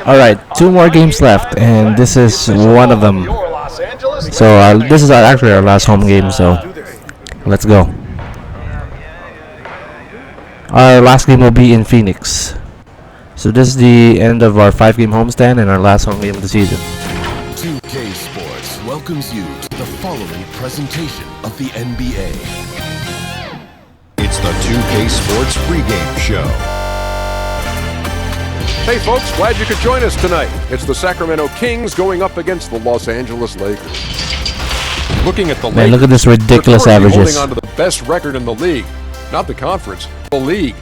Alright, 2 more games left, and this is one of them. So this is actually our last home game, so let's go. Our last game will be in Phoenix. So this is the end of our 5-game homestand and our last home game of the season. 2K Sports welcomes you to the following presentation of the NBA. It's the 2K Sports pregame show. Hey folks, glad you could join us tonight. It's the Sacramento Kings going up against the Los Angeles Lakers. Looking at the Lakers, look at this ridiculous they're averages. holding on to the best record in the league. Not the conference, the league.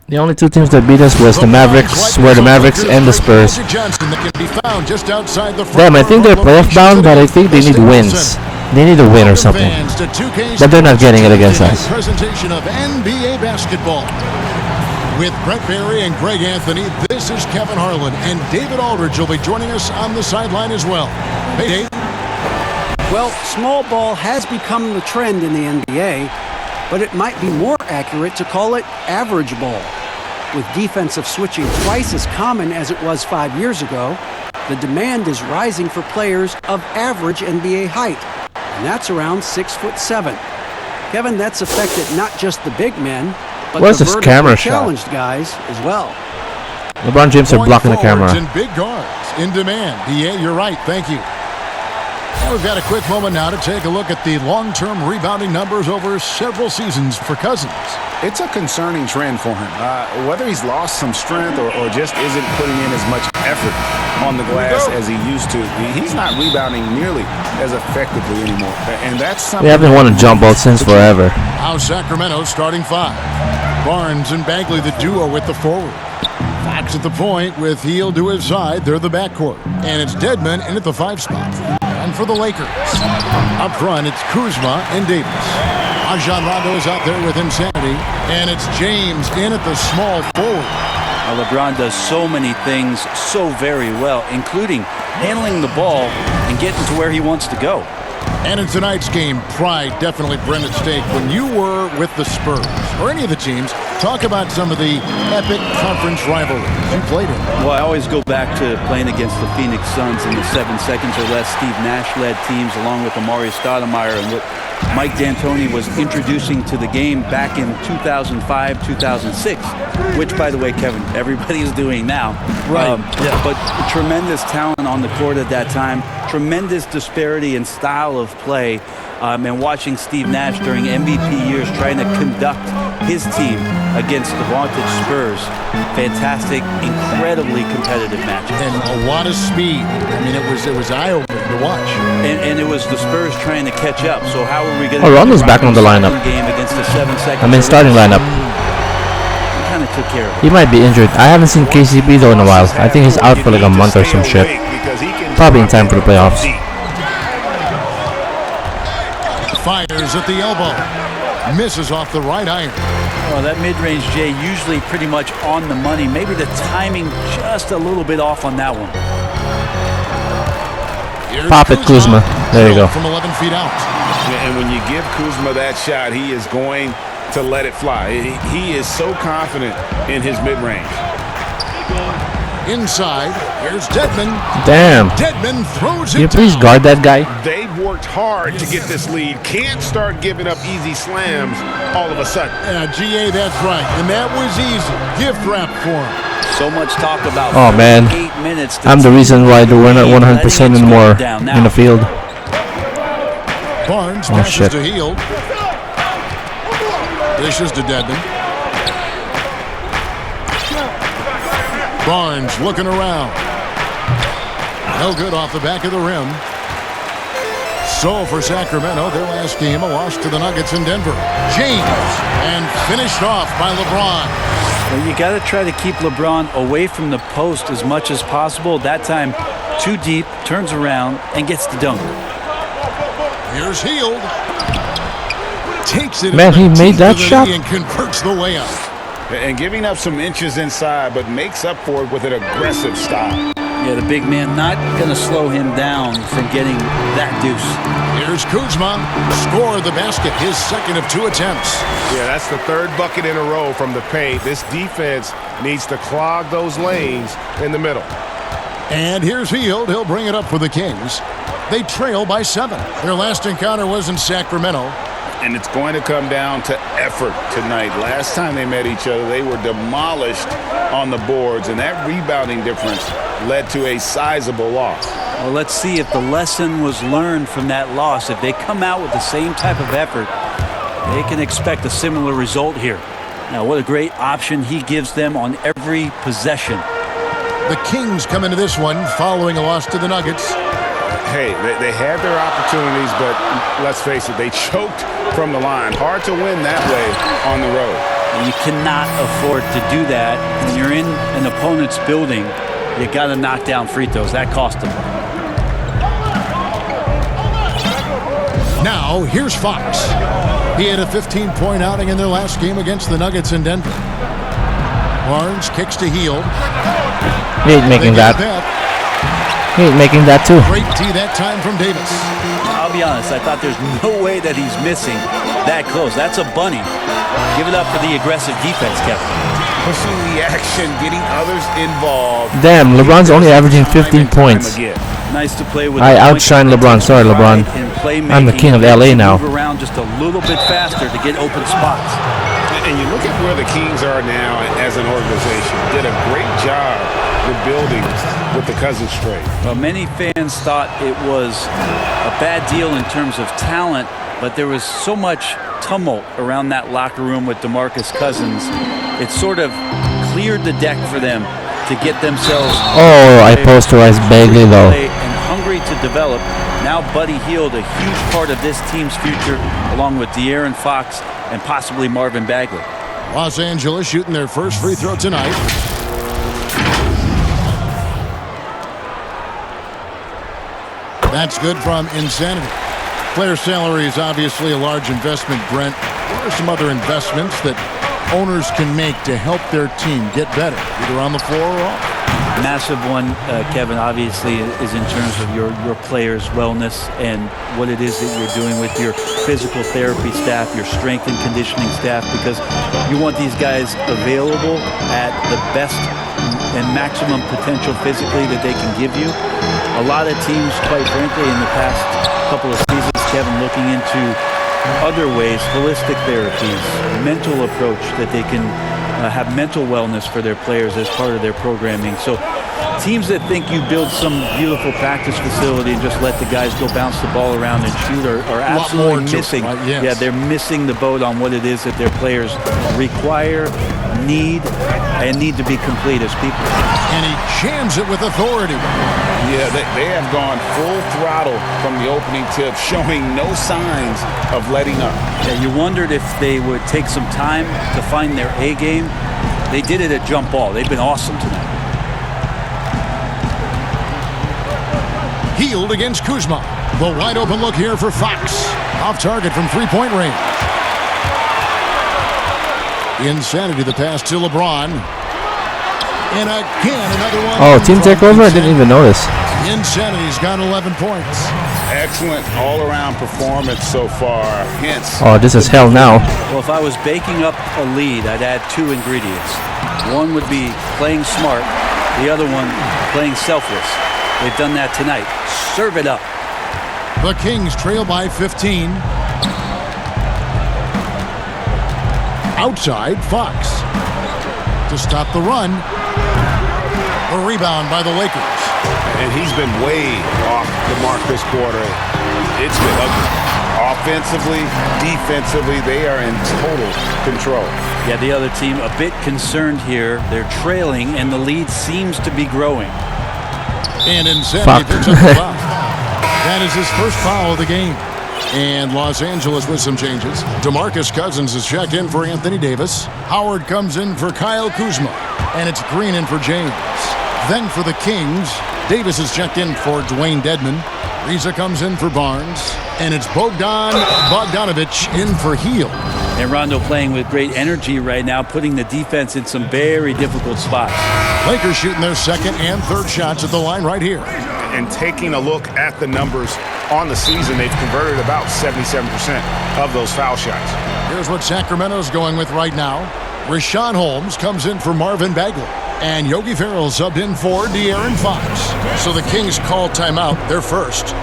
The only 2 teams that beat us was the Mavericks, and the Spurs. Damn, I think they're playoff bound, but I think they need wins. They need a win or something. But they're not getting it against us. Presentation of NBA basketball. With Brett Barry and Greg Anthony, this is Kevin Harlan, and David Aldridge will be joining us on the sideline as well. Hey, Dave. Well, small ball has become the trend in the NBA, but it might be more accurate to call it average ball. With defensive switching twice as common as it was 5 years ago, the demand is rising for players of average NBA height, and that's around 6'7". Kevin, that's affected not just the big men, but where's the this camera shot? challenged guys as well. LeBron James are blocking the camera. And big guards in demand. Yeah, you're right. Thank you. And we've got a quick moment now to take a look at the long-term rebounding numbers over several seasons for Cousins. It's a concerning trend for him. Whether he's lost some strength or just isn't putting in as much effort on the glass as he used to, he's not rebounding nearly as effectively anymore. And that's something. They haven't won a jump ball since forever. Now Sacramento starting 5. Barnes and Bagley, the duo with the forward. Fox at the point with Hield to his side. They're the backcourt. And it's Dedmon in at the 5 spot. And for the Lakers, up front, it's Kuzma and Davis. Rajon Rondo is out there with Insanity. And it's James in at the small forward. LeBron does so many things so very well, including handling the ball and getting to where he wants to go. And in tonight's game, pride definitely bring at stake. When you were with the Spurs, or any of the teams, talk about some of the epic conference rivalries you played in. Well, I always go back to playing against the Phoenix Suns in the 7 seconds or less Steve Nash-led teams, along with Amari Stoudemire, and what Mike D'Antoni was introducing to the game back in 2005, 2006, which, by the way, Kevin, everybody is doing now. Right. But tremendous talent on the court at that time, tremendous disparity in style of play, and watching Steve Nash during MVP years trying to conduct his team against the vaunted Spurs. Fantastic, incredibly competitive match. And a lot of speed. I mean, it was eye-opening to watch. And it was the Spurs trying to catch up. So how are we going to? Oh, Rondo's back on the lineup. Game against the 7 seconds. I mean, starting lineup. Kind of took care of it. He might be injured. I haven't seen KCP though in a while. I think he's out for like a month or some shit. Probably in time for the playoffs. Fires at the elbow. Misses off the right iron. Well, that mid-range, Jay, usually pretty much on the money. Maybe the timing just a little bit off on that one. Pop it, Kuzma. There you go. From 11 feet out. And when you give Kuzma that shot, he is going to let it fly. He is so confident in his mid-range. Inside, here's Dedmon. Damn. Dedmon throws it. Can you please guard that guy? They've worked hard to get this lead. Can't start giving up easy slams all of a sudden. GA, that's right. And that was easy. Gift wrap for him. So much talk about 8 minutes. I'm the reason why we're not 100% anymore in the field. Barnes passes to Hield. Dishes to Dedmon. Barnes looking around. No good off the back of the rim. So for Sacramento, their last game, a loss to the Nuggets in Denver. James, and finished off by LeBron. Well, you got to try to keep LeBron away from the post as much as possible. That time, too deep, turns around, and gets the dunk. Here's Hield. Takes it. Man, he made that shot. And converts the layup. And giving up some inches inside, but makes up for it with an aggressive stop. Yeah, the big man not going to slow him down from getting that deuce. Here's Kuzma. Score the basket, his second of 2 attempts. Yeah, that's the third bucket in a row from the paint. This defense needs to clog those lanes in the middle. And here's Hield. He'll bring it up for the Kings. They trail by 7. Their last encounter was in Sacramento. And it's going to come down to effort tonight. Last time they met each other, they were demolished on the boards, and that rebounding difference led to a sizable loss. Well, let's see if the lesson was learned from that loss. If they come out with the same type of effort, they can expect a similar result here. Now, what a great option he gives them on every possession. The Kings come into this one following a loss to the Nuggets. Hey, they had their opportunities, but let's face it, they choked from the line. Hard to win that way on the road. You cannot afford to do that. When you're in an opponent's building, you got to knock down free throws. That cost them. Now, here's Fox. He had a 15-point outing in their last game against the Nuggets in Denver. Barnes kicks to Hield. He ain't making that. He ain't making that too. Great D that time from Davis. I'll be honest, I thought there's no way that he's missing that close. That's a bunny. Give it up for the aggressive defense, Kevin. Pushing the action, getting others involved. Damn, LeBron's only averaging 15 points. Nice to play with. I outshine LeBron. Sorry, LeBron. I'm the king of LA now. Move around just a little bit faster to get open spots. And you look at where the Kings are now as an organization. Did a great job rebuilding with the Cousins trade. Well, many fans thought it was a bad deal in terms of talent, but there was so much tumult around that locker room with DeMarcus Cousins. It sort of cleared the deck for them to get themselves. Oh, I posterized Bagley though. And hungry to develop. Now Buddy Hield, a huge part of this team's future, along with De'Aaron Fox and possibly Marvin Bagley. Los Angeles shooting their first free throw tonight. That's good from Insanity. Player salary is obviously a large investment, Brent. What are some other investments that owners can make to help their team get better, either on the floor or off? Massive one, Kevin, obviously, is in terms of your players' wellness and what it is that you're doing with your physical therapy staff, your strength and conditioning staff, because you want these guys available at the best and maximum potential physically that they can give you. A lot of teams, quite frankly, in the past couple of seasons, Kevin, looking into other ways, holistic therapies, mental approach that they can have mental wellness for their players as part of their programming. So teams that think you build some beautiful practice facility and just let the guys go bounce the ball around and shoot are absolutely missing. Yes. Yeah, they're missing the boat on what it is that their players require, need to be complete as people. And he jams it with authority. Yeah, they have gone full throttle from the opening tip, showing no signs of letting up. Yeah, you wondered if they would take some time to find their A game. They did it at jump ball. They've been awesome tonight. Hield against Kuzma. The wide open look here for Fox. Off target from three-point range. Insanity the pass to LeBron. And again, another one. Oh, team takeover? I didn't even notice. Insanity's got 11 points. Excellent all-around performance so far. Hence. Oh, this is hell now. Well, if I was baking up a lead, I'd add 2 ingredients. One would be playing smart. The other one, playing selfless. They've done that tonight. Serve it up. The Kings trail by 15. Outside, Fox. To stop the run. A rebound by the Lakers. And he's been way off the mark this quarter. It's been ugly. Offensively, defensively, they are in total control. Yeah, the other team a bit concerned here. They're trailing, and the lead seems to be growing. And Insanity picks up the foul. That is his first foul of the game. And Los Angeles with some changes. DeMarcus Cousins is checked in for Anthony Davis. Howard comes in for Kyle Kuzma. And it's Green in for James. Then for the Kings, Davis is checked in for Dwayne Dedman. Riza comes in for Barnes, and it's Bogdanovich in for Heel. And Rondo playing with great energy right now, putting the defense in some very difficult spots. Lakers shooting their second and third shots at the line right here. And taking a look at the numbers on the season, they've converted about 77% of those foul shots. Here's what Sacramento's going with right now. Rashawn Holmes comes in for Marvin Bagley. And Yogi Ferrell subbed in for De'Aaron Fox. So the Kings call timeout, their first.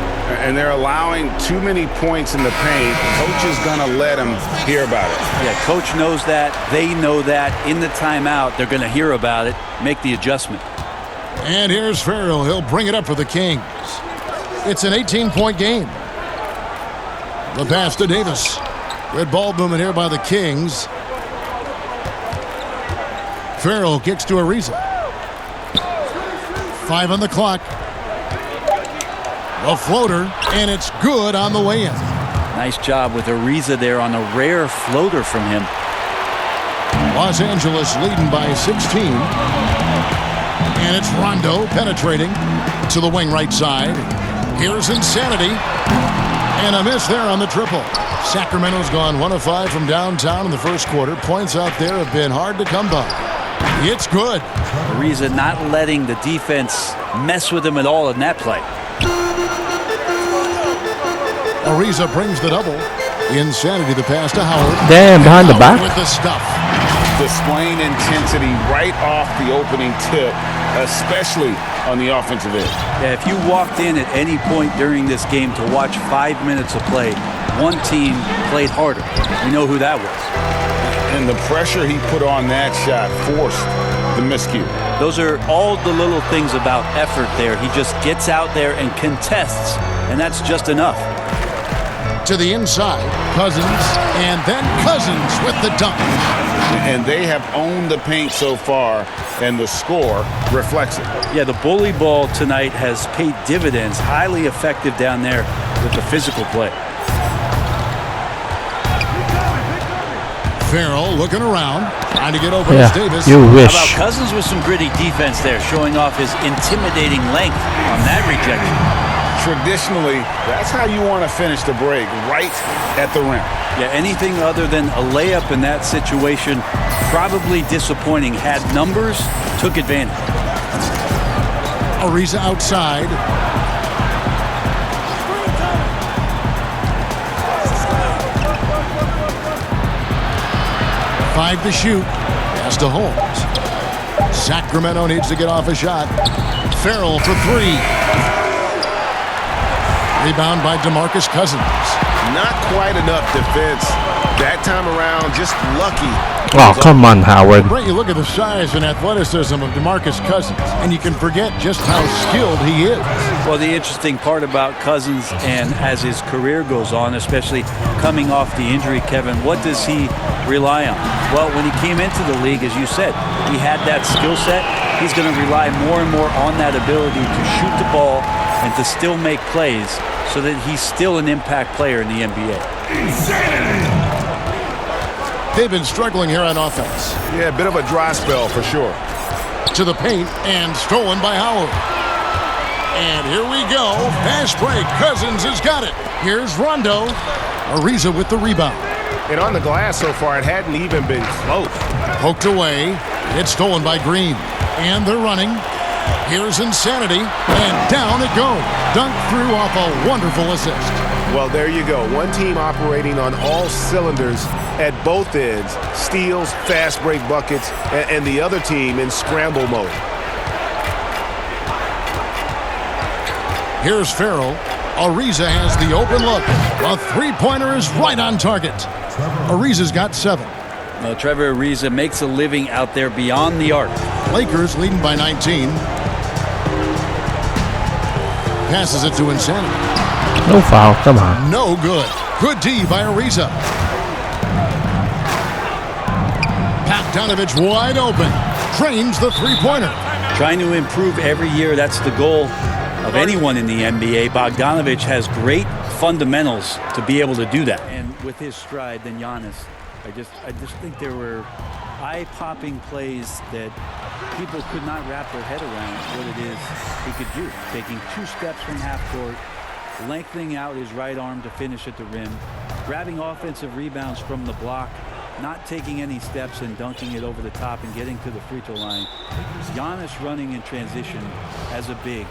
And they're allowing too many points in the paint. Coach is going to let them hear about it. Yeah, coach knows that. They know that. In the timeout, they're going to hear about it, make the adjustment. And here's Ferrell. He'll bring it up for the Kings. It's an 18-point game. The pass to Davis. Good ball movement here by the Kings. Ferrell kicks to Ariza. 5 on the clock. A floater, and it's good on the way in. Nice job with Ariza there on a rare floater from him. Los Angeles leading by 16. And it's Rondo penetrating to the wing right side. Here's Insanity. And a miss there on the triple. Sacramento's gone 1 of 5 from downtown in the first quarter. Points out there have been hard to come by. It's good. Ariza not letting the defense mess with him at all in that play. Ariza brings the double. Insanity the pass to Howard. Damn, behind the back. With the stuff. Displaying intensity right off the opening tip, especially on the offensive end. Yeah, if you walked in at any point during this game to watch 5 minutes of play, one team played harder. We know who that was. And the pressure he put on that shot forced the miscue. Those are all the little things about effort there. He just gets out there and contests, and that's just enough. To the inside, Cousins, and then Cousins with the dunk. And they have owned the paint so far, and the score reflects it. Yeah, the bully ball tonight has paid dividends. Highly effective down there with the physical play. Farrell looking around, trying to get over to Davis. You wish. How about Cousins with some gritty defense there, showing off his intimidating length on that rejection. Traditionally, that's how you want to finish the break, right at the rim. Yeah, anything other than a layup in that situation, probably disappointing. Had numbers, took advantage. Ariza outside. Five to shoot. Pass to Holmes. Sacramento needs to get off a shot. Farrell for 3. Rebound by DeMarcus Cousins. Not quite enough defense that time around, just lucky. Oh, come on, Howard. Brett, you look at the size and athleticism of DeMarcus Cousins, and you can forget just how skilled he is. Well, the interesting part about Cousins, and as his career goes on, especially coming off the injury, Kevin, what does he rely on? Well, when he came into the league, as you said, he had that skill set. He's going to rely more and more on that ability to shoot the ball and to still make plays so that he's still an impact player in the NBA. They've been struggling here on offense. Yeah, a bit of a dry spell for sure. To the paint and stolen by Howard. And here we go. Fast break. Cousins has got it. Here's Rondo. Ariza with the rebound. And on the glass so far, it hadn't even been close. Poked away. It's stolen by Green. And they're running. Here's Insanity. And down it goes. Dunked through off a wonderful assist. Well, there you go. One team operating on all cylinders at both ends. Steals, fast break buckets, and the other team in scramble mode. Here's Farrell. Ariza has the open look. A three-pointer is right on target. Ariza's got 7. Well, Trevor Ariza makes a living out there beyond the arc. Lakers leading by 19. Passes it to Insanity. No foul. Come on. No good. Good D by Ariza. Bogdanovich wide open. Drains the three-pointer. Trying to improve every year, that's the goal of anyone in the NBA. Bogdanovich has great fundamentals to be able to do that. And with his stride, then Giannis, I just think there were eye-popping plays that people could not wrap their head around what it is he could do. Taking 2 steps from half court, lengthening out his right arm to finish at the rim, grabbing offensive rebounds from the block, not taking any steps and dunking it over the top and getting to the free throw line. Giannis running in transition as a big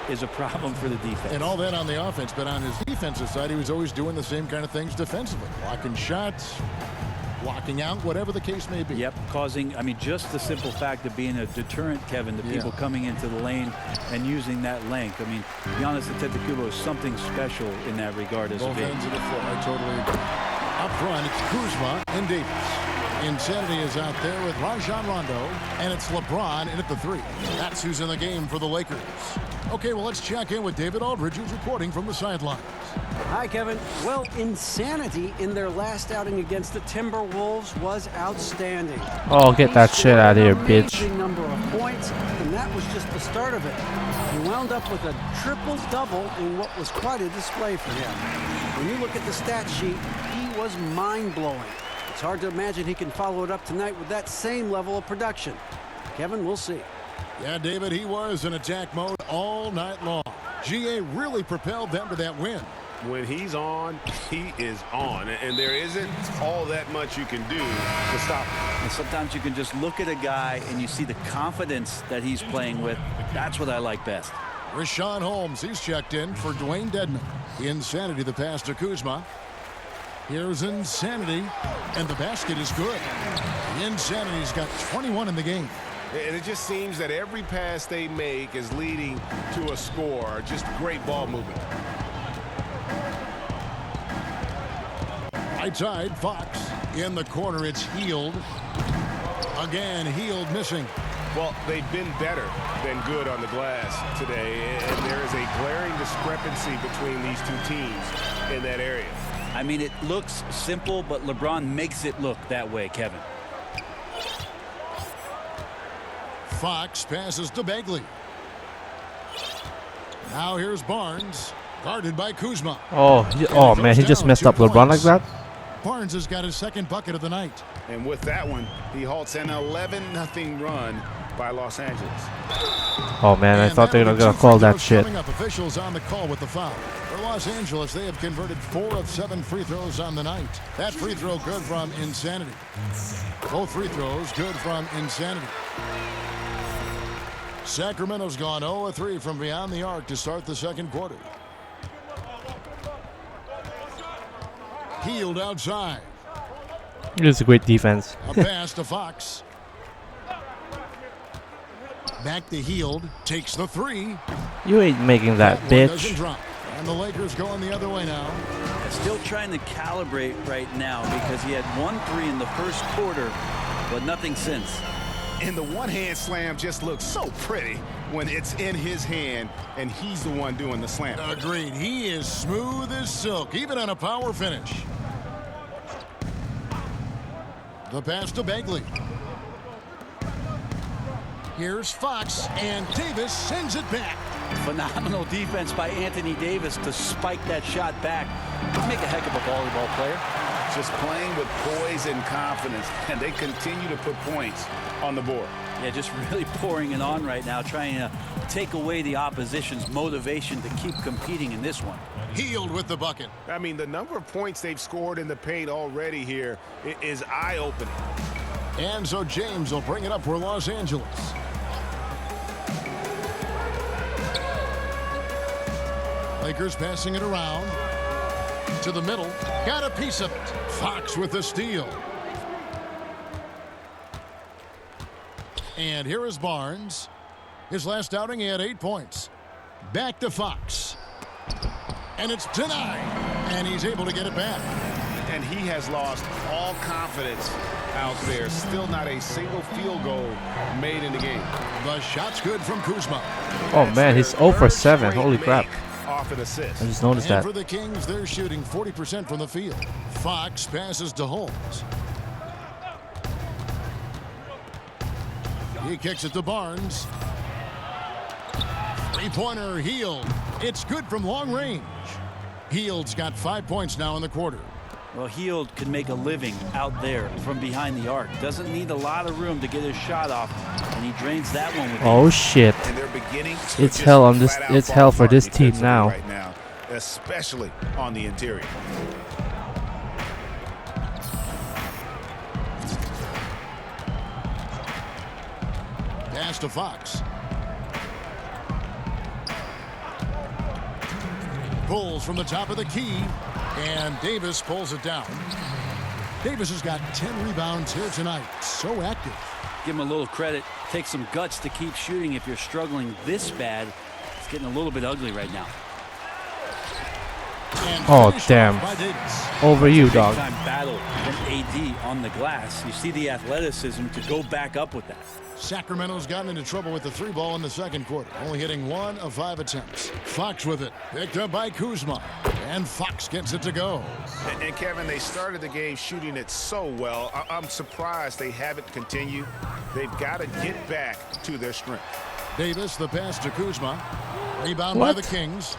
is a problem for the defense. And all that on the offense, but on his defensive side, he was always doing the same kind of things defensively. Blocking shots, blocking out, whatever the case may be. Yep, causing, I mean, just the simple fact of being a deterrent, Kevin, to people coming into the lane and using that length. I mean, Giannis Antetokounmpo is something special in that regard as Both a big. ends of the floor, I totally agree. Up front, it's Kuzma and Davis. Insanity is out there with Rajon Rondo, and it's LeBron in at the 3. That's who's in the game for the Lakers. Okay, well, let's check in with David Aldridge, who's reporting from the sidelines. Hi, Kevin. Well, Insanity in their last outing against the Timberwolves was outstanding. Oh, get that shit out of here, bitch. Amazing number of points, and that was just the start of it. He wound up with a triple-double in what was quite a display for him. When you look at the stat sheet, he was mind-blowing. It's hard to imagine he can follow it up tonight with that same level of production. Kevin, we'll see. Yeah, David, he was in attack mode all night long. GA really propelled them to that win. When he's on, he is on. And there isn't all that much you can do to stop him. And sometimes you can just look at a guy and you see the confidence that he's playing with. That's what I like best. Rashawn Holmes, he's checked in for Dwayne Dedman. Insanity, the pass to Kuzma. Here's Insanity, and the basket is good. Insanity's got 21 in the game. And it just seems that every pass they make is leading to a score. Just great ball movement. Right side, Fox. In the corner, it's Hield. Again, Hield missing. Well, they've been better than good on the glass today, and there is a glaring discrepancy between these two teams in that area. I mean, it looks simple, but LeBron makes it look that way, Kevin. Fox passes to Bagley. Now here's Barnes, guarded by Kuzma. Oh man, he just messed up LeBron like that. Barnes has got his second bucket of the night. And with that one, he halts an 11-0 run by Los Angeles. Oh man, I thought they were gonna call that shit. Coming up, officials on the call with the foul. For Los Angeles, they have converted 4 of 7 free throws on the night. That free throw good from Insanity. Both free throws good from Insanity. Sacramento's gone 0 of 3 from beyond the arc to start the second quarter. Hield outside. It is a great defense. A pass to Fox. Back to Hield. Takes the 3. You ain't making that, Doesn't bitch. drop. And the Lakers going the other way now. Still trying to calibrate right now because he had 1 3 in the first quarter, but nothing since. And the one-hand slam just looks so pretty when it's in his hand and he's the one doing the slam. Agreed. He is smooth as silk, even on a power finish. The pass to Bagley. Here's Fox, and Davis sends it back. Phenomenal defense by Anthony Davis to spike that shot back. He'd make a heck of a volleyball player. Just playing with poise and confidence, and they continue to put points on the board. Yeah, just really pouring it on right now, trying to take away the opposition's motivation to keep competing in this one. Hield with the bucket. I mean, the number of points they've scored in the paint already here is eye-opening. And so James will bring it up for Los Angeles. Lakers passing it around to the middle. Got a piece of it. Fox with the steal. And here is Barnes. His last outing, he had 8 points. Back to Fox. And it's denied. And he's able to get it back. And he has lost all confidence out there. Still not a single field goal made in the game. The shot's good from Kuzma. Oh man, he's 0 for 7. Holy crap. Off an assist. I just noticed And that. for the Kings, they're shooting 40% from the field. Fox passes to Holmes. He kicks it to Barnes. Three-pointer, Hield. It's good from long range. Hield's got 5 points now in the quarter. Well, Hield can make a living out there from behind the arc. Doesn't need a lot of room to get his shot off, and he drains that one with Oh shit. And they're beginning It's hell on this. It's hell for this team now. right now. especially on the interior. Pass to Fox. Pulls from the top of the key, and Davis pulls it down. Davis has got 10 rebounds here tonight. So active. Give him a little credit. Take some guts to keep shooting if you're struggling this bad. It's getting a little bit ugly right now. Oh, damn. Over you, dog. Big-time battle from AD on the glass. You see the athleticism to go back up with that. Sacramento's gotten into trouble with the 3 ball in the second quarter, only hitting 1 of 5 attempts. Fox with it, picked up by Kuzma, and Fox gets it to go. And Kevin, they started the game shooting it so well. I'm surprised they haven't continued. They've got to get back to their strength. Davis, the pass to Kuzma. Rebound by the Kings.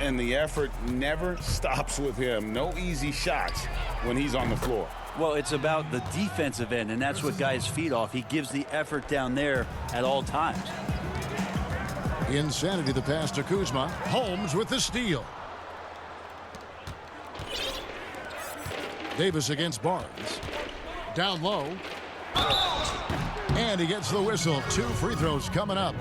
And the effort never stops with him. No easy shots when he's on the floor. Well, it's about the defensive end, and that's what guys feed off. He gives the effort down there at all times. Insanity, the pass to Kuzma. Holmes with the steal. Davis against Barnes. Down low. And he gets the whistle. 2 free throws coming up.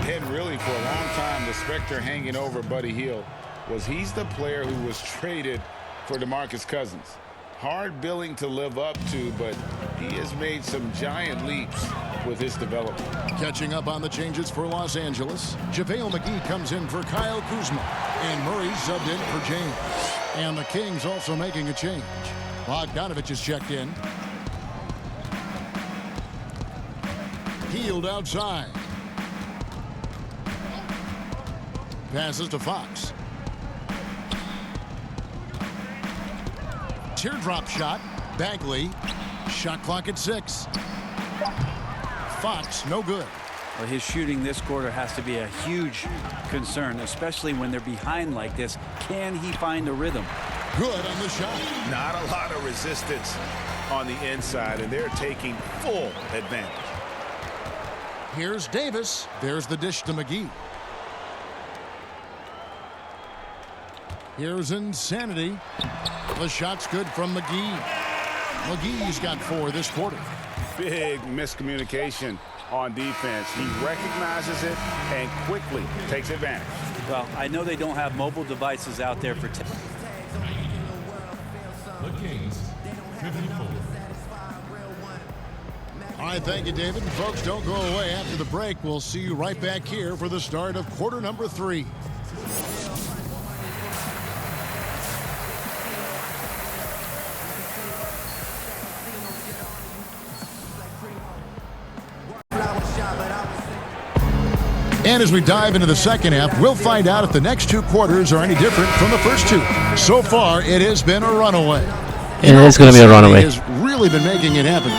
And really, for a long time, the specter hanging over Buddy Hield was he's the player who was traded for DeMarcus Cousins. Hard billing to live up to, but he has made some giant leaps with his development. Catching up on the changes for Los Angeles, JaVale McGee comes in for Kyle Kuzma, and Murray subbed in for James. And the Kings also making a change. Bogdanovich is checked in. Hield outside. Passes to Fox. Teardrop shot. Bagley. Shot clock at 6. Fox, no good. Well, his shooting this quarter has to be a huge concern, especially when they're behind like this. Can he find a rhythm? Good on the shot. Not a lot of resistance on the inside, and they're taking full advantage. Here's Davis. There's the dish to McGee. Here's Insanity. The shot's good from McGee. McGee's got 4 this quarter. Big miscommunication on defense. He recognizes it and quickly takes advantage. Well, I know they don't have mobile devices out there for The Kings, 54. All right, thank you, David. And folks, don't go away. After the break, we'll see you right back here for the start of quarter number 3. And as we dive into the second half, we'll find out if the next 2 quarters are any different from the first 2. So far, it has been a runaway. It is going to be a runaway. He has really been making it happen.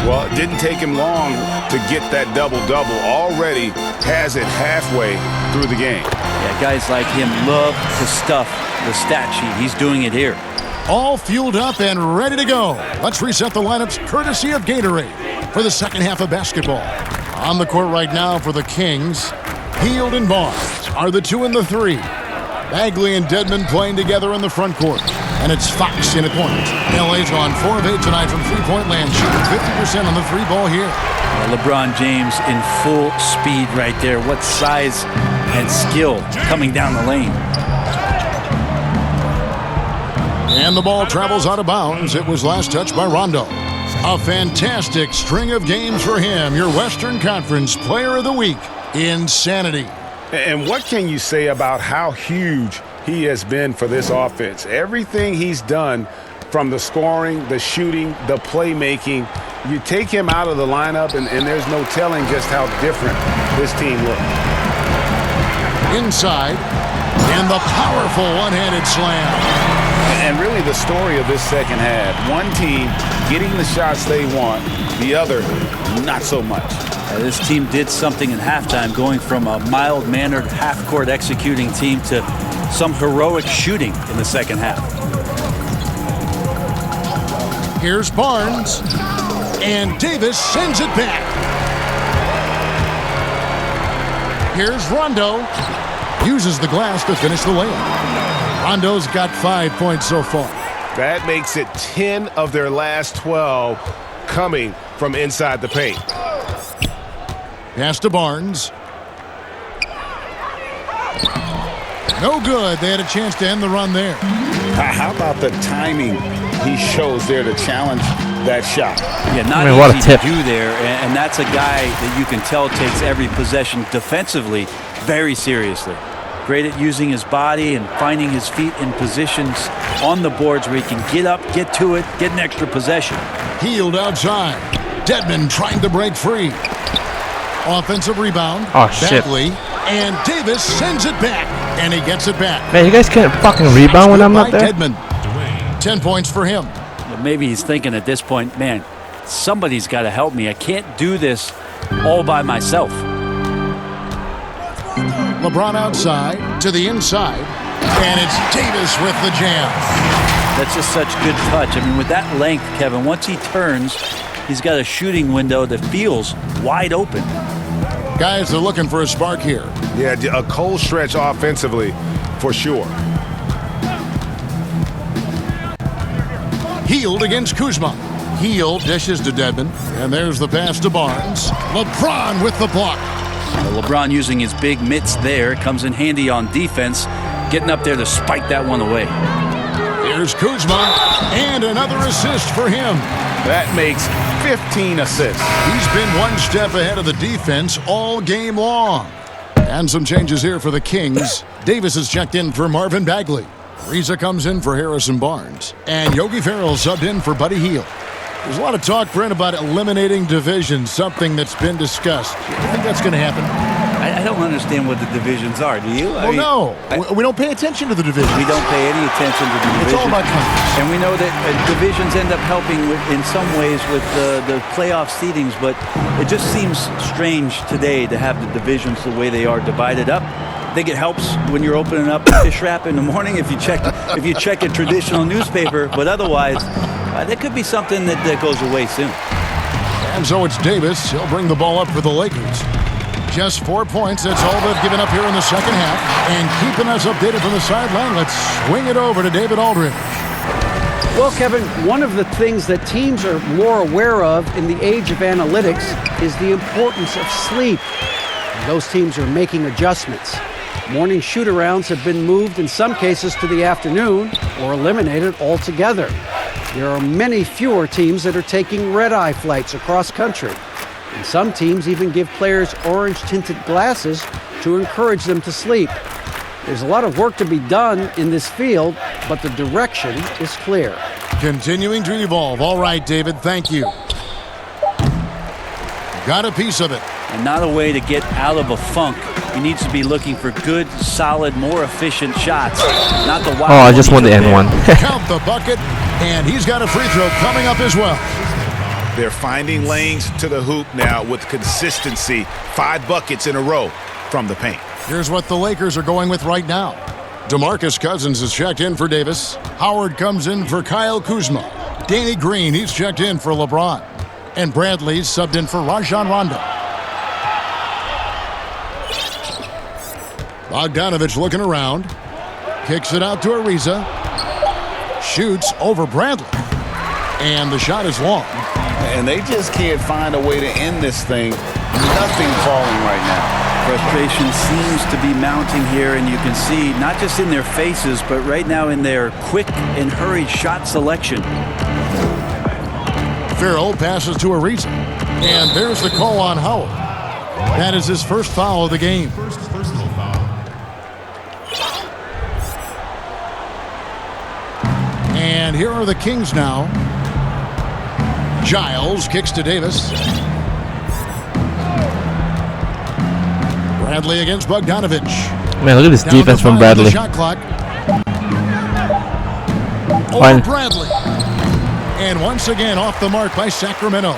Well, it didn't take him long to get that double-double. Already has it halfway through the game. Yeah, guys like him love to stuff the stat sheet. He's doing it here. All fueled up and ready to go. Let's reset the lineups courtesy of Gatorade for the second half of basketball. On the court right now for the Kings, Hield and Barnes are the 2 and the 3. Bagley and Dedmon playing together in the front court. And it's Fox in a corner. LA's gone 4 of 8 tonight from three-point land, shooting 50% on the 3 ball here. LeBron James in full speed right there. What size and skill coming down the lane. And the ball travels out of bounds. It was last touched by Rondo. A fantastic string of games for him. Your Western Conference Player of the Week, Insanity. And what can you say about how huge he has been for this offense? Everything he's done, from the scoring, the shooting, the playmaking, you take him out of the lineup and there's no telling just how different this team looks. Inside, and the powerful one-handed slam. And really the story of this second half, one team getting the shots they want, the other not so much. This team did something in halftime, going from a mild-mannered half-court executing team to some heroic shooting in the second half. Here's Barnes, and Davis sends it back. Here's Rondo. uses the glass to finish the layup. Rondo's got 5 points so far. That makes it 10 of their last 12 coming from inside the paint. Pass to Barnes. No good. They had a chance to end the run there. How about the timing he shows there to challenge that shot? Yeah, not what a easy tip. to do there, and that's a guy that you can tell takes every possession defensively very seriously. Great at using his body and finding his feet in positions on the boards where he can get up, get to it, get an extra possession. Healed outside. Dedmon trying to break free. Offensive rebound. Oh, shit. Bagley. And Davis sends it back. And he gets it back. Man, you guys can't fucking rebound when I'm not there. Dedmon. 10 points for him. But maybe he's thinking at this point, man, somebody's got to help me. I can't do this all by myself. LeBron outside to the inside. And it's Davis with the jam. That's just such good touch. I mean, with that length, Kevin, once he turns, he's got a shooting window that feels wide open. Guys are looking for a spark here. Yeah, a cold stretch offensively for sure. Hield against Kuzma. Hield dishes to Dedmon. And there's the pass to Barnes. LeBron with the block. Well, LeBron using his big mitts there comes in handy on defense, getting up there to spike that one away. Here's Kuzma. And another assist for him. That makes 15 assists. He's been one step ahead of the defense all game long. And some changes here for the Kings. Davis is checked in for Marvin Bagley. Reza comes in for Harrison Barnes. And Yogi Ferrell subbed in for Buddy Hield. There's a lot of talk, Brent, about eliminating divisions, something that's been discussed. Do you think that's going to happen? I don't understand what the divisions are, do you? Well, we don't pay attention to the divisions. We don't pay any attention to the divisions. It's all about countries. And we know that divisions end up helping in some ways with the playoff seedings, but it just seems strange today to have the divisions the way they are divided up. I think it helps when you're opening up a fish wrap in the morning if you check a traditional newspaper, but otherwise, there could be something that goes away soon. And so it's Davis. He'll bring the ball up for the Lakers. Just 4 points. That's all they've given up here in the second half. And keeping us updated from the sideline, let's swing it over to David Aldridge. Well, Kevin, one of the things that teams are more aware of in the age of analytics is the importance of sleep. And those teams are making adjustments. Morning shoot-arounds have been moved in some cases to the afternoon or eliminated altogether. There are many fewer teams that are taking red-eye flights across country. And some teams even give players orange-tinted glasses to encourage them to sleep. There's a lot of work to be done in this field, but the direction is clear. Continuing to evolve. All right, David, thank you. Got a piece of it. And not a way to get out of a funk. He needs to be looking for good, solid, more efficient shots. Not the wild. Oh, I just won the N1. Count the bucket, and he's got a free throw coming up as well. They're finding lanes to the hoop now with consistency. 5 buckets in a row from the paint. Here's what the Lakers are going with right now. DeMarcus Cousins is checked in for Davis. Howard comes in for Kyle Kuzma. Danny Green, he's checked in for LeBron. And Bradley's subbed in for Rajon Rondo. Bogdanovich looking around. Kicks it out to Ariza. Shoots over Bradley. And the shot is long. And they just can't find a way to end this thing. Nothing falling right now. Frustration seems to be mounting here, and you can see not just in their faces, but right now in their quick and hurried shot selection. Ferrell passes to Ariza. And there's the call on Howard. That is his first foul of the game. First personal foul. And here are the Kings now. Giles kicks to Davis. Bradley against Bogdanovich. Man, look at this defense from Bradley. Shot clock. Fine. Bradley. And once again off the mark by Sacramento.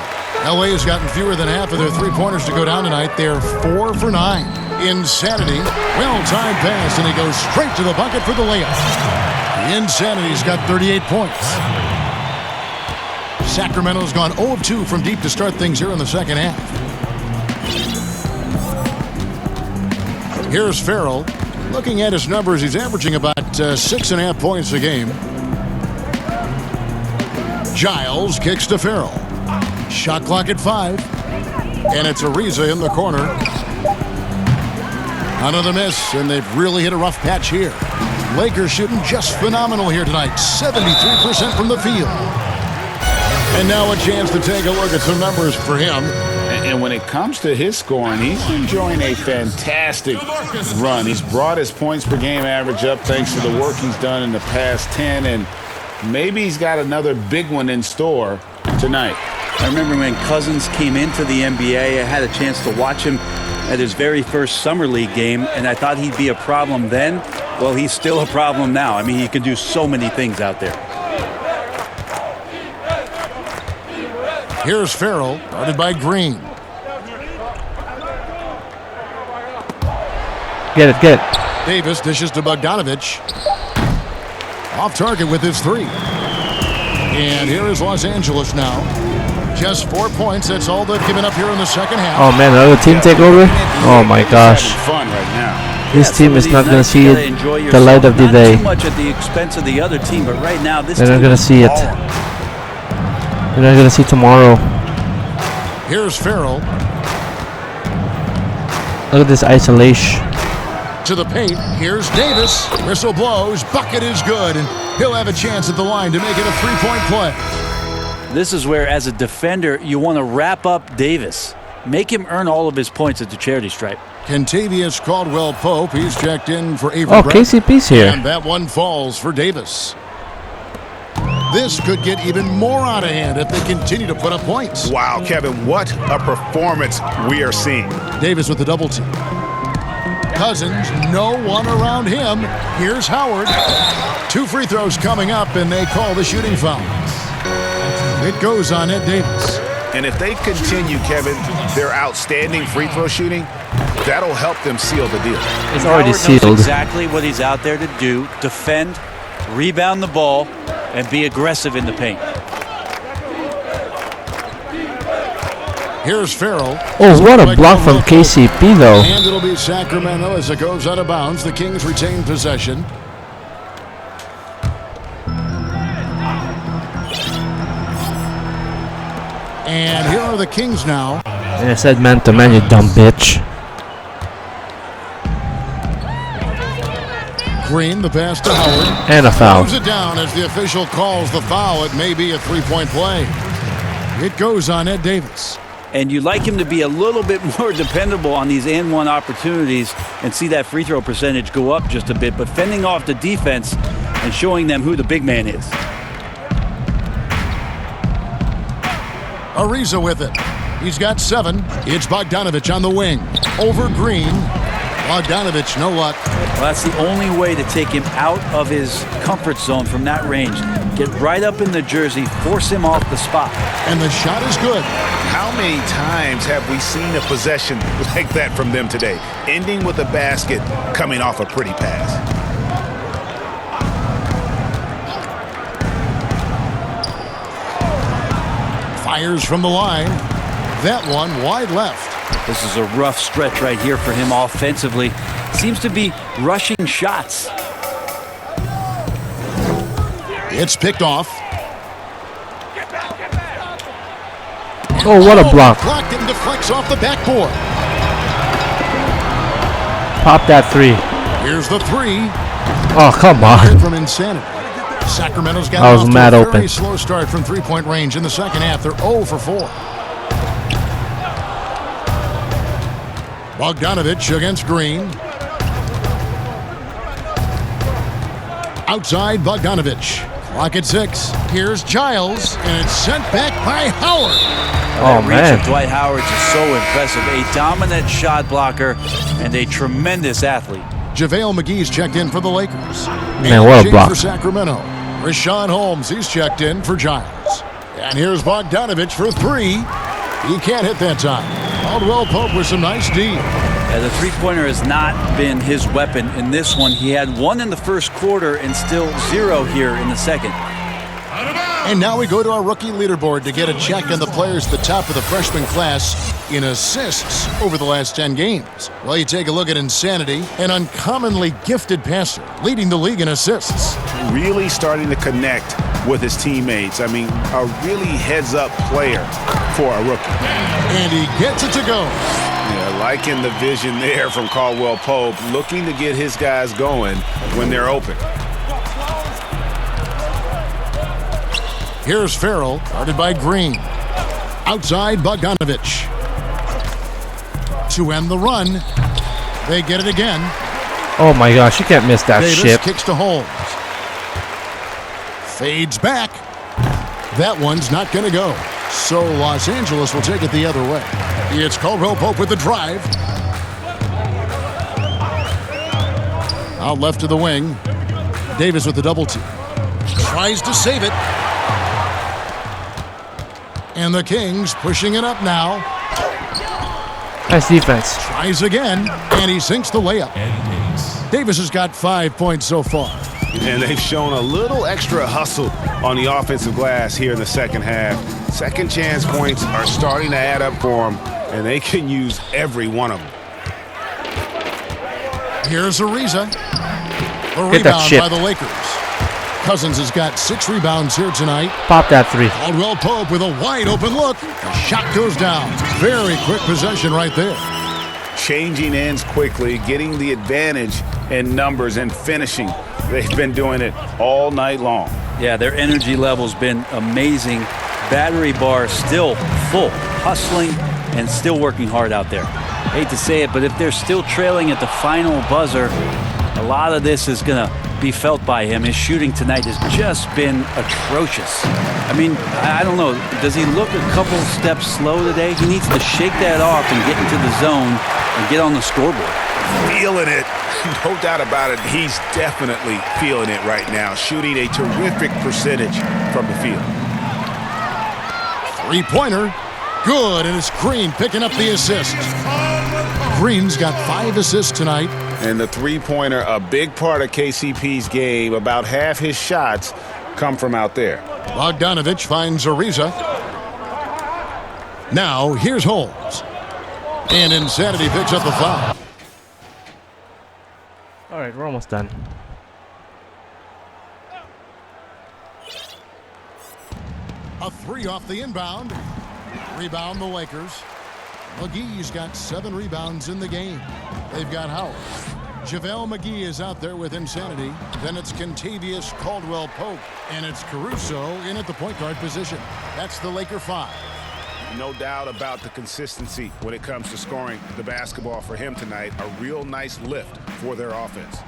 LA has gotten fewer than half of their three-pointers to go down tonight. They're 4 for 9. Insanity. Well-timed pass, and he goes straight to the bucket for the layup. Insanity's got 38 points. Sacramento's gone 0 of 2 from deep to start things here in the second half. Here's Ferrell. Looking at his numbers, he's averaging about 6.5 points a game. Giles kicks to Farrell. Shot clock at 5. And it's Ariza in the corner. Another miss, and they've really hit a rough patch here. Lakers shooting just phenomenal here tonight. 73% from the field. And now a chance to take a look at some numbers for him. And when it comes to his scoring, he's enjoying a fantastic run. He's brought his points per game average up thanks to the work he's done in the past 10, and maybe he's got another big one in store tonight. I remember when Cousins came into the NBA, I had a chance to watch him at his very first Summer League game, and I thought he'd be a problem then. Well, he's still a problem now. I mean, he can do so many things out there. Here's Farrell, guarded by Green. Get it. Davis dishes to Bogdanovich. Off target with his 3. And here is Los Angeles now. Just 4 points. That's all they've given up here in the second half. Oh man, another team takeover? Oh my gosh. Fun right now. This team is not going to see the light of the day. Not too much at the expense of the other team, but right now this They're not going to see it. They're not going to see tomorrow. Here's Farrell. Look at this isolation. To the paint. Here's Davis. Whistle blows. Bucket is good. And he'll have a chance at the line to make it a 3-point play. This is where, as a defender, you want to wrap up Davis. Make him earn all of his points at the charity stripe. Kentavious Caldwell-Pope. He's checked in for Avery. Oh, Brett. KCP's here. And that one falls for Davis. This could get even more out of hand if they continue to put up points. Wow, Kevin, what a performance we are seeing. Davis with the double team. Cousins, no one around him. Here's Howard. 2 free throws coming up, and they call the shooting foul. It goes on Ed Davis. And if they continue, Kevin, their outstanding free throw shooting, that'll help them seal the deal. It's already Howard sealed. knows exactly what he's out there to do: defend, rebound the ball, and be aggressive in the paint. Here's Farrell. Oh, what a block from KCP, though. And it'll be Sacramento as it goes out of bounds. The Kings retain possession. And here are the Kings now. And I said man to man, you dumb bitch. Green, the pass to Howard. And a foul. Throws it down as the official calls the foul. It may be a 3-point play. It goes on Ed Davis. And you'd like him to be a little bit more dependable on these and-one opportunities and see that free throw percentage go up just a bit, but fending off the defense and showing them who the big man is. Ariza with it. He's got 7. It's Bogdanovich on the wing. Over Green. Bogdanovich, no luck. Well, that's the only way to take him out of his comfort zone from that range. Get right up in the jersey, force him off the spot. And the shot is good. How many times have we seen a possession like that from them today, ending with a basket coming off a pretty pass? Fires from the line. That one wide left. This is a rough stretch right here for him offensively. Seems to be rushing shots. It's picked off. Oh, what a block. Blocked and deflects off the backboard. Pop that 3. Here's the 3. Oh, come on. From insanity. Sacramento's got I was off to mad a open. very slow start from 3-point range in the second half. They're 0 for 4. Bogdanovich against Green. Outside Bogdanovich. Clock at 6. Here's Giles, and it's sent back by Howard. Oh, That reach man. of Dwight Howard is so impressive. A dominant shot blocker and a tremendous athlete. JaVale McGee's checked in for the Lakers. Man, what a Change block. for Sacramento. Rashawn Holmes, he's checked in for Giles. And here's Bogdanovich for 3. He can't hit that time. Caldwell-Pope with some nice D. Yeah, the three-pointer has not been his weapon in this one. He had 1 in the first quarter and still 0 here in the second. And now we go to our rookie leaderboard to get a check on the players at the top of the freshman class in assists over the last 10 games. Well, you take a look at Insanity, an uncommonly gifted passer, leading the league in assists. Really starting to connect with his teammates. I mean, a really heads-up player for a rookie. And he gets it to go. Yeah, liking the vision there from Caldwell Pope, looking to get his guys going when they're open. Here's Farrell, guarded by Green. Outside, Bogdanovich. To end the run, they get it again. Oh my gosh, you can't miss that Davis shit. kicks to Holmes. Fades back. That one's not going to go. So Los Angeles will take it the other way. It's Caldwell Pope with the drive. Out left to the wing. Davis with the double team. Tries to save it. And the Kings pushing it up now. Nice defense. Tries again, and he sinks the layup. Davis has got 5 points so far. And they've shown a little extra hustle on the offensive glass here in the second half. Second chance points are starting to add up for them, and they can use every one of them. Here's Ariza. The Hit that rebound shit. by the Lakers. Cousins has got 6 rebounds here tonight. Pop that three. Caldwell Pope with a wide open look. The shot goes down. Very quick possession right there. Changing ends quickly, getting the advantage in numbers and finishing. They've been doing it all night long. Yeah, their energy level's been amazing. Battery bar still full, hustling and still working hard out there. Hate to say it, but if they're still trailing at the final buzzer, a lot of this is going to be felt by him. His shooting tonight has just been atrocious. I mean, I don't know. Does he look a couple steps slow today? He needs to shake that off and get into the zone and get on the scoreboard. Feeling it. No doubt about it. He's definitely feeling it right now. Shooting a terrific percentage from the field. Three-pointer. Good, and it's Green picking up the assist. Green's got 5 assists tonight. And the three-pointer, a big part of KCP's game. About half his shots come from out there. Bogdanovich finds Ariza. Now, here's Holmes. And Insanity picks up the foul. All right, we're almost done. A 3 off the inbound. Rebound the Lakers. McGee's got 7 rebounds in the game. They've got Howard. JaVale McGee is out there with Insanity. Then it's Kentavious Caldwell Pope. And it's Caruso in at the point guard position. That's the Laker 5. No doubt about the consistency when it comes to scoring the basketball for him tonight. A real nice lift for their offense.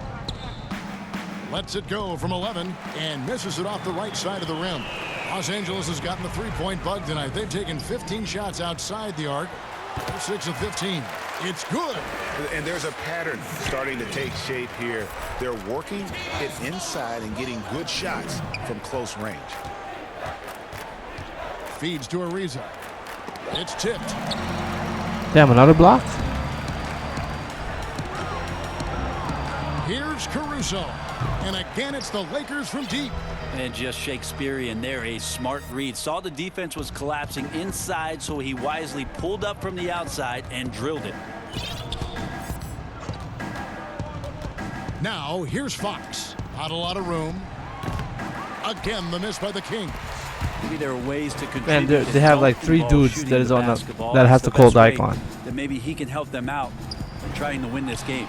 Lets it go from 11 and misses it off the right side of the rim. Los Angeles has gotten the three-point bug tonight. They've taken 15 shots outside the arc. 6 of 15. It's good. And there's a pattern starting to take shape here. They're working it inside and getting good shots from close range. Feeds to Ariza. It's tipped. Damn, another block? Here's Caruso. And again, it's the Lakers from deep. And just Shakespearean there, a smart read. Saw the defense was collapsing inside, so he wisely pulled up from the outside and drilled it. Now, here's Fox. Not a lot of room. Again, the miss by the Kings. Maybe there are ways to contribute. Man, they to have like don't 3 involve dudes shooting that is the on basketball. that has That's the best cold way icon. that maybe he can help them out in trying to win this game.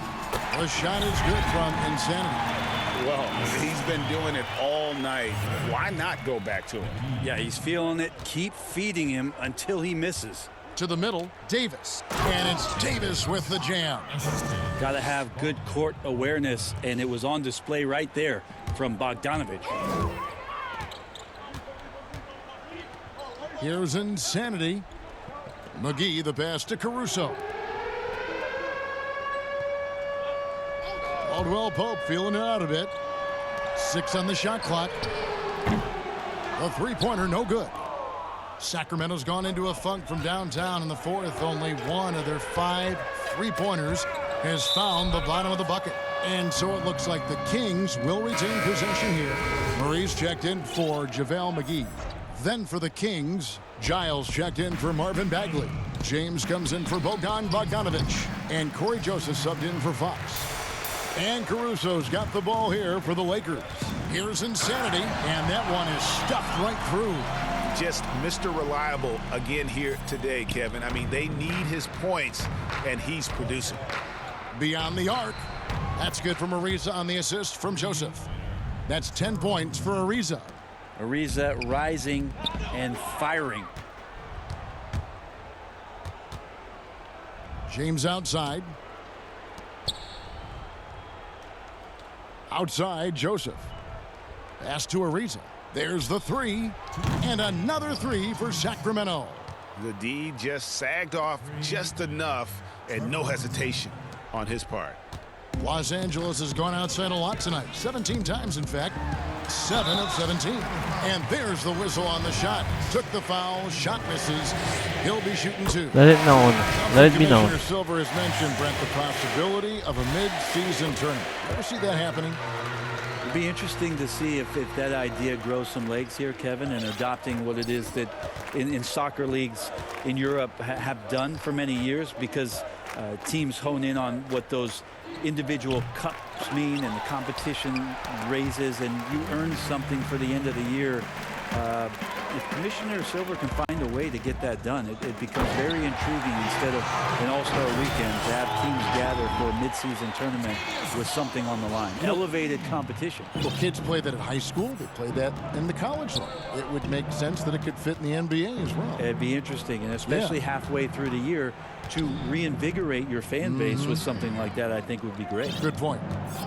The shot is good from Insanity. Well, he's been doing it all night. Why not go back to him? Yeah, he's feeling it. Keep feeding him until he misses. To the middle, Davis. And it's Davis with the jam. Got to have good court awareness, and it was on display right there from Bogdanovich. Here's Insanity. McGee, the pass to Caruso. Caldwell Pope feeling it out a bit. 6 on the shot clock. The three-pointer, no good. Sacramento's gone into a funk from downtown in the fourth. Only one of their 5 three-pointers has found the bottom of the bucket. And so it looks like the Kings will retain possession here. Murray's checked in for JaVale McGee. Then for the Kings, Giles checked in for Marvin Bagley. James comes in for Bogdan Bogdanovic. And Corey Joseph subbed in for Fox. And Caruso's got the ball here for the Lakers. Here's Insanity, and that one is stuffed right through. Just Mr. Reliable again here today, Kevin. I mean, they need his points, and he's producing. Beyond the arc. That's good from Ariza on the assist from Joseph. That's 10 points for Ariza. Ariza rising and firing. James outside. Outside, Joseph. Pass to Ariza. There's the three. And another three for Sacramento. The D just sagged off just enough, and no hesitation on his part. Los Angeles has gone outside a lot tonight. 17 times, in fact. 7 of 17. And there's the whistle on the shot. Took the foul. Shot misses. He'll be shooting two. Let it known. Let it be known. Commissioner Silver has mentioned, Brent, the possibility of a mid-season tournament. Ever see that happening? It'd be interesting to see if that idea grows some legs here, Kevin, and adopting what it is that in soccer leagues in Europe have done for many years, because teams hone in on what those individual cups mean and the competition raises, and you earn something for the end of the year. If Commissioner Silver can find a way to get that done, it becomes very intriguing instead of an all-star weekend to have teams gather for a mid-season tournament with something on the line. Elevated competition. Well, kids play that at high school. They play that in the college level. It would make sense that it could fit in the NBA as well. It'd be interesting, and especially halfway through the year, to reinvigorate your fan base with something like that, I think would be great. Good point.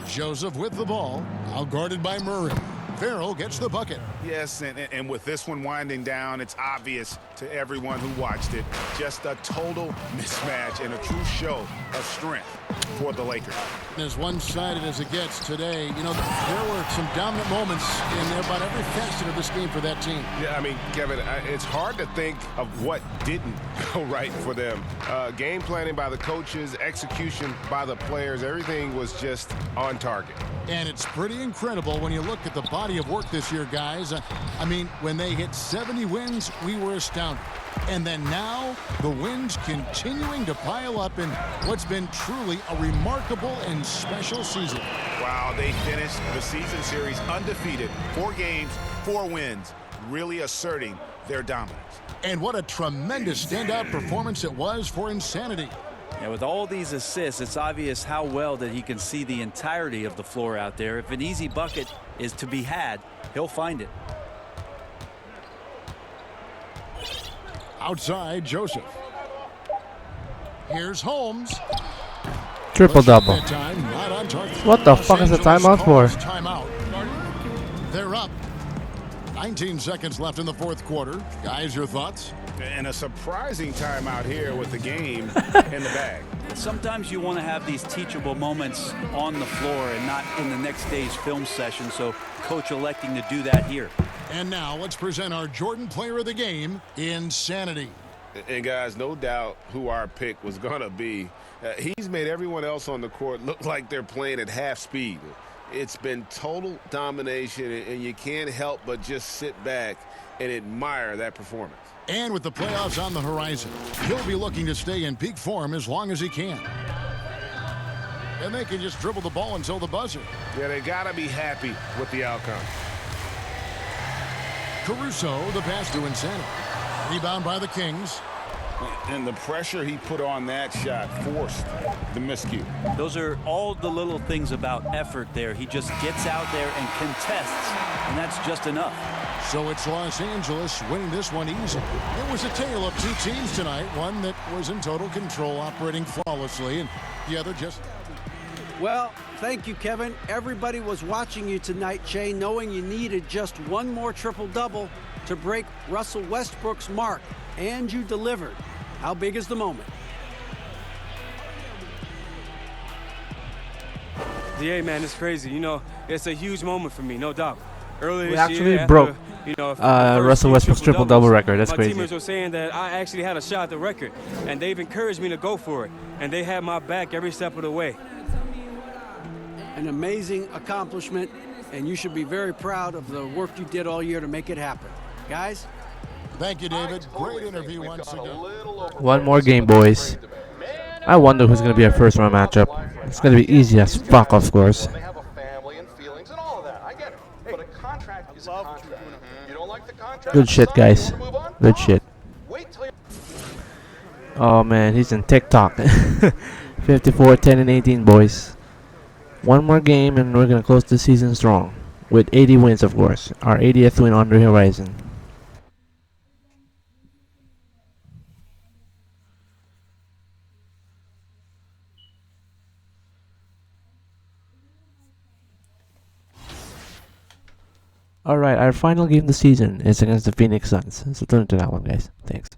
Joseph with the ball, out guarded by Murray. Farrell gets the bucket. Yes, and with this one winding down, it's obvious to everyone who watched it. Just a total mismatch and a true show of strength for the Lakers. As one-sided as it gets today, you know, there were some dominant moments in about every facet of this game for that team. Yeah, I mean, Kevin, it's hard to think of what didn't go right for them. Game planning by the coaches, execution by the players, everything was just on target. And it's pretty incredible when you look at the body of work this year, guys. I mean, when they hit 70 wins, we were astounded. And then now, the wins continuing to pile up in what's been truly a remarkable and special season. Wow, they finished the season series undefeated. 4 games, 4 wins, really asserting their dominance. And what a tremendous standout performance it was for Insanity. And with all these assists, it's obvious how well that he can see the entirety of the floor out there. If an easy bucket is to be had, he'll find it. Outside, Joseph. Here's Holmes. Triple-double. What the fuck is the timeout for? Timeout. They're up. 19 seconds left in the fourth quarter. Guys, your thoughts? And a surprising timeout here with the game in the bag. Sometimes you want to have these teachable moments on the floor and not in the next day's film session, so coach electing to do that here. And now let's present our Jordan player of the game, Insanity. And guys, no doubt who our pick was going to be. He's made everyone else on the court look like they're playing at half speed. It's been total domination, and you can't help but just sit back and admire that performance. And with the playoffs on the horizon, he'll be looking to stay in peak form as long as he can. And they can just dribble the ball until the buzzer. Yeah, they got to be happy with the outcome. Caruso, the pass to Insanity. Rebound by the Kings. And the pressure he put on that shot forced the miscue. Those are all the little things about effort there. He just gets out there and contests, and that's just enough. So it's Los Angeles winning this one easily. It was a tale of two teams tonight. One that was in total control, operating flawlessly, and the other just... Well, thank you, Kevin. Everybody was watching you tonight, Che, knowing you needed just one more triple-double to break Russell Westbrook's mark, and you delivered. How big is the moment? Yeah, man, it's crazy. You know, it's a huge moment for me, no doubt. Earlier We this actually year, broke Russell Westbrook's triple-double record. That's my crazy. teammates were saying that I actually had a shot at the record, and they've encouraged me to go for it, and they had my back every step of the way. an amazing accomplishment, and you should be very proud of the work you did all year to make it happen. Guys? Thank you, David. Great interview once again. One more game, boys. I wonder who's going to be our first round matchup. It's going to be easy as fuck, of course. Good shit, guys. Good shit. Oh man, he's in TikTok. 54, 10, and 18, boys. One more game and we're going to close the season strong. With 80 wins, of course. Our 80th win on the horizon. Alright, our final game of the season is against the Phoenix Suns. So tune into that one, guys. Thanks.